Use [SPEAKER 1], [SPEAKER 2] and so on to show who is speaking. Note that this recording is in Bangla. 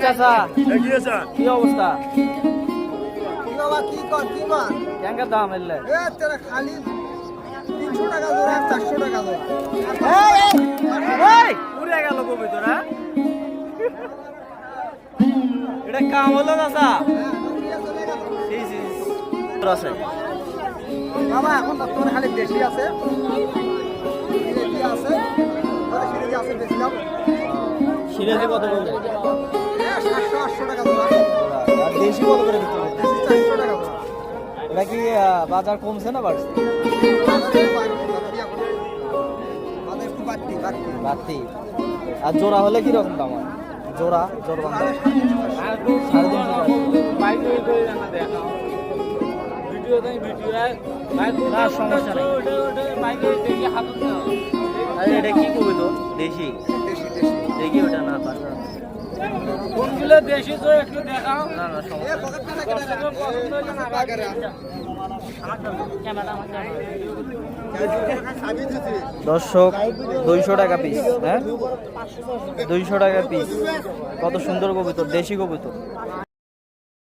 [SPEAKER 1] চাচা কি অবস্থা? কেঙ্কা দাম এলে
[SPEAKER 2] খালি 300 টাকা জোড়া 400 টাকা জোড়া
[SPEAKER 1] পুরে গেল কবি তোরা এটা কাম হলো চাচা আছে
[SPEAKER 2] বাবা এখন বর্তমানে খালি বেশি আছে
[SPEAKER 1] সিরাজি কত করে?
[SPEAKER 2] 700-800 টাকা জোড়া
[SPEAKER 1] আর দেশি কত করে বিক্রি করতে?
[SPEAKER 2] 400 টাকা জোড়া।
[SPEAKER 1] এটা কি বাজার কমছে না বাড়ছে? বাড়তি। আর জোড়া হলে কি রকম দাম হয়? জোড়া বান্ধব 350 না সমস্যা নেই। আরে এটা কি করবে তো? দেশি দেখি ওটা না পারবে
[SPEAKER 3] কোনগুলো দেশি তো একটু দেখাও।
[SPEAKER 1] না দর্শক 200 টাকা পিস। হ্যাঁ 200 টাকা পিস। কত সুন্দর কবুতর, দেশি কবুতর।